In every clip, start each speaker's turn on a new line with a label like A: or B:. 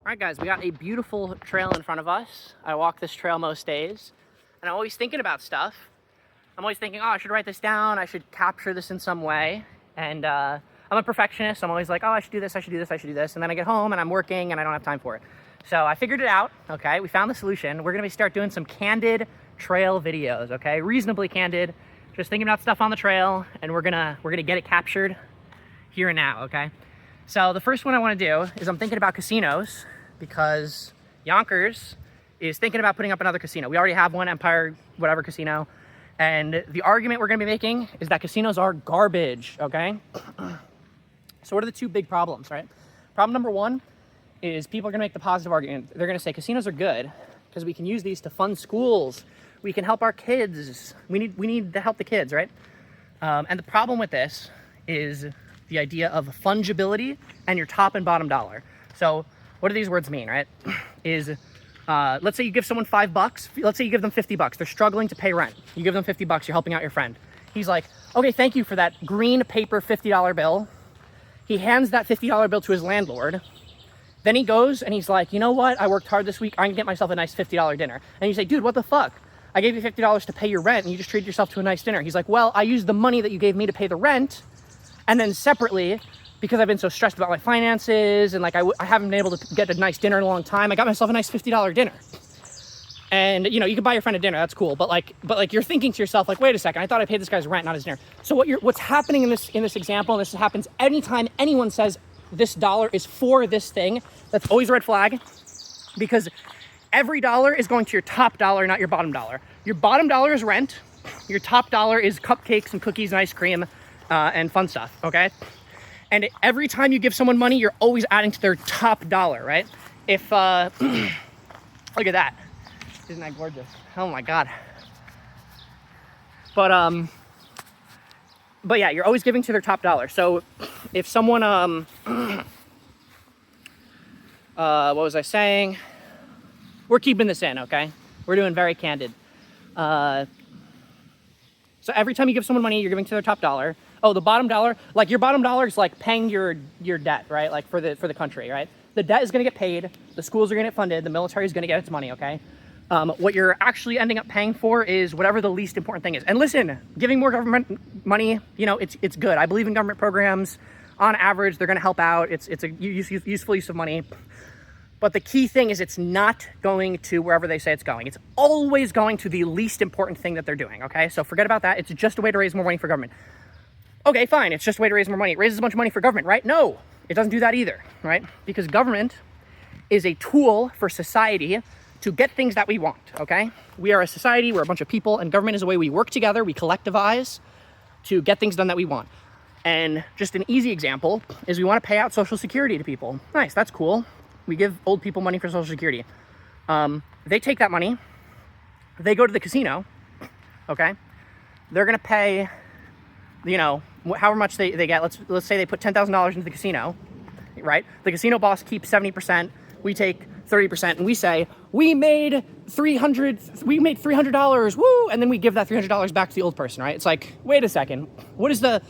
A: All right, guys, we got a beautiful trail in front of us. I walk this trail most days, and I'm always thinking about stuff. I'm always thinking, oh, I should write this down. I should capture this in some way. And I'm a perfectionist. I'm always like, oh, I should do this, I should do this, I should do this. And then I get home and I'm working and I don't have time for it. So I figured it out, okay? We found the solution. We're gonna start doing some candid trail videos, okay? Reasonably candid, just thinking about stuff on the trail, and we're gonna get it captured here and now, okay? So the first one I wanna do is I'm thinking about casinos, because Yonkers is thinking about putting up another casino. We already have one, Empire whatever casino. And the argument we're gonna be making is that casinos are garbage, okay? So what are the two big problems, right? Problem number one is people are gonna make the positive argument. They're gonna say casinos are good because we can use these to fund schools. We can help our kids. We need to help the kids, right? And the problem with this is the idea of fungibility and your top and bottom dollar. So what do these words mean, right? Let's say you give someone $5. Let's say you give them $50. They're struggling to pay rent. You give them $50. You're helping out your friend. He's like, okay, thank you for that green paper $50 bill. He hands that $50 bill to his landlord. Then he goes and he's like, you know what? I worked hard this week. I can get myself a nice $50 dinner. And you say, dude, what the fuck? I gave you $50 to pay your rent and you just treated yourself to a nice dinner. He's like, well, I used the money that you gave me to pay the rent. And then separately, because I've been so stressed about my finances and like I haven't been able to get a nice dinner in a long time, I got myself a nice $50 dinner. And you know, you can buy your friend a dinner, that's cool. But like you're thinking to yourself, like, wait a second, I thought I paid this guy's rent, not his dinner. So what's happening in this example, and this happens anytime anyone says this dollar is for this thing, that's always a red flag, because every dollar is going to your top dollar, not your bottom dollar. Your bottom dollar is rent. Your top dollar is cupcakes and cookies and ice cream and fun stuff, okay? And every time you give someone money, you're always adding to their top dollar, right? If, look at that. Isn't that gorgeous? Oh my God. But yeah, you're always giving to their top dollar. So if someone, what was I saying? We're keeping this in, okay? We're doing very candid. So every time you give someone money, you're giving to their top dollar. Oh, the bottom dollar, like your bottom dollar is like paying your debt, right? Like for the country, right? The debt is gonna get paid, the schools are gonna get funded, the military is gonna get its money, okay? What you're actually ending up paying for is whatever the least important thing is. And listen, giving more government money, you know, it's good. I believe in government programs. On average, they're gonna help out. It's a useful use of money. But the key thing is it's not going to wherever they say it's going. It's always going to the least important thing that they're doing, okay? So forget about that. It's just a way to raise more money for government. Okay, fine, it's just a way to raise more money. It raises a bunch of money for government, right? No, it doesn't do that either, right? Because government is a tool for society to get things that we want, okay? We are a society, we're a bunch of people, and government is a way we work together, we collectivize to get things done that we want. And just an easy example is we want to pay out Social Security to people. Nice, that's cool. We give old people money for Social Security. They take that money, they go to the casino, okay? They're gonna pay, you know, however much they get. Let's say they put $10,000 into the casino, right? The casino boss keeps 70%, we take 30%, and we say, we made $300, woo! And then we give that $300 back to the old person, right? It's like, wait a second, what is the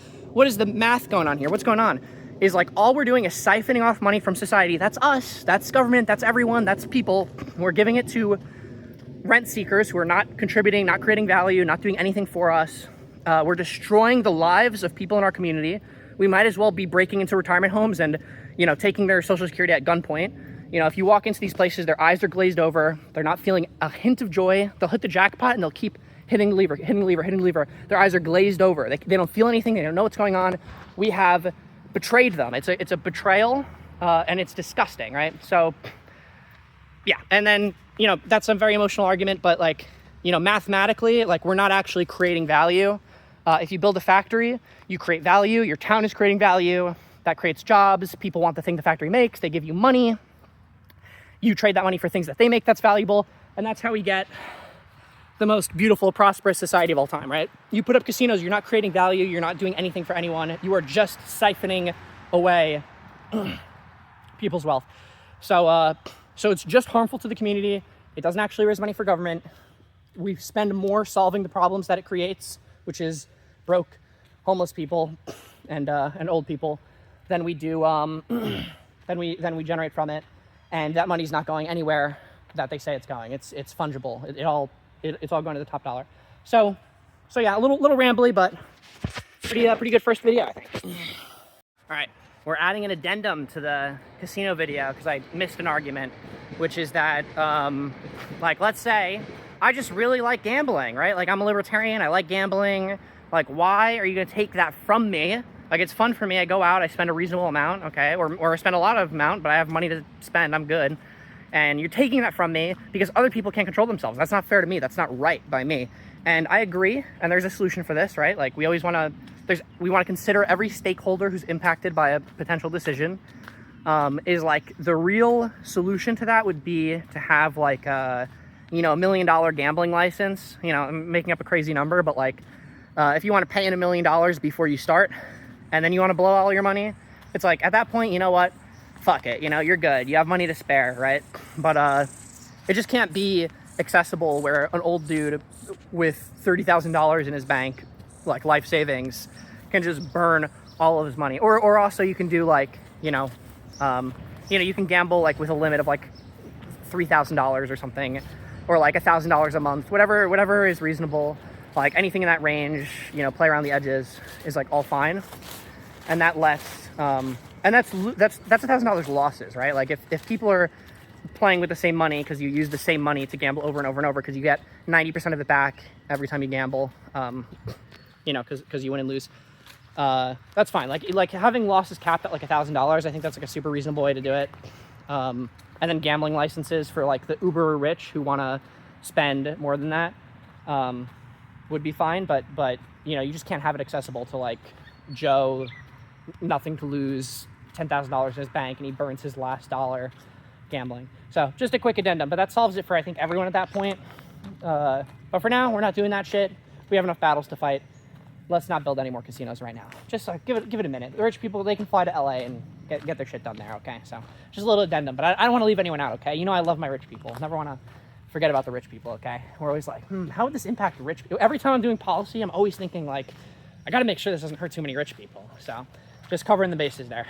A: math going on here? What's going on? Is like all we're doing is siphoning off money from society. That's us, that's government, that's everyone, that's people. We're giving it to rent seekers who are not contributing, not creating value, not doing anything for us. We're destroying the lives of people in our community. We might as well be breaking into retirement homes and, you know, taking their Social Security at gunpoint. You know, if you walk into these places, their eyes are glazed over. They're not feeling a hint of joy. They'll hit the jackpot and they'll keep hitting the lever. Their eyes are glazed over. They don't feel anything. They don't know what's going on. We have betrayed them. It's a betrayal, and it's disgusting, right? So, yeah. And then, you know, that's a very emotional argument, but like, you know, mathematically, like we're not actually creating value. If you build a factory, you create value. Your town is creating value. That creates jobs. People want the thing the factory makes. They give you money. You trade that money for things that they make that's valuable. And that's how we get the most beautiful, prosperous society of all time, right? You put up casinos, you're not creating value. You're not doing anything for anyone. You are just siphoning away people's wealth. So it's just harmful to the community. It doesn't actually raise money for government. We spend more solving the problems that it creates, which is broke, homeless people, and old people, than we do than we generate from it. and that money's not going anywhere that they say it's going. It's fungible. It's all going to the top dollar. So yeah, a little rambly, but pretty good first video, I think. All right, we're adding an addendum to the casino video because I missed an argument, which is that, like, let's say I just really like gambling, right? Like, I'm a libertarian, I like gambling. Like, why are you gonna take that from me? Like, it's fun for me. I go out, I spend a reasonable amount, okay? Or I spend a lot of amount, but I have money to spend, I'm good. And you're taking that from me because other people can't control themselves. That's not fair to me. That's not right by me. And I agree, and there's a solution for this, right? Like, we always wanna consider every stakeholder who's impacted by a potential decision. Is like, the real solution to that would be to have like a, $1 million gambling license. I'm making up a crazy number, but like, if you want to pay in $1 million before you start, and then you want to blow all your money, it's like, at that point, you know what? Fuck it. You're good. You have money to spare, right? But it just can't be accessible where an old dude with $30,000 in his bank, like life savings, can just burn all of his money. Or also you can do like, you can gamble like with a limit of like $3,000 or something, or like $1,000 a month, whatever is reasonable. Like, anything in that range, play around the edges is like all fine. And that less, and that's $1,000 losses, right? Like, if people are playing with the same money because you use the same money to gamble over and over and over because you get 90% of it back every time you gamble, because you win and lose, that's fine. Like having losses capped at like $1,000, I think that's like a super reasonable way to do it. And then gambling licenses for like the uber rich who want to spend more than that, would be fine, but you just can't have it accessible to like Joe, nothing to lose, $10,000 in his bank, and he burns his last dollar gambling. So just a quick addendum, but that solves it for, I think, everyone at that point. But for now, we're not doing that shit. We have enough battles to fight. Let's not build any more casinos right now. Just give it a minute. The rich people, they can fly to LA and get their shit done there, okay? So just a little addendum, but I don't want to leave anyone out, okay? I love my rich people. Never want to forget about the rich people, okay? We're always like, how would this impact rich people? Every time I'm doing policy, I'm always thinking like, I got to make sure this doesn't hurt too many rich people. So just covering the bases there.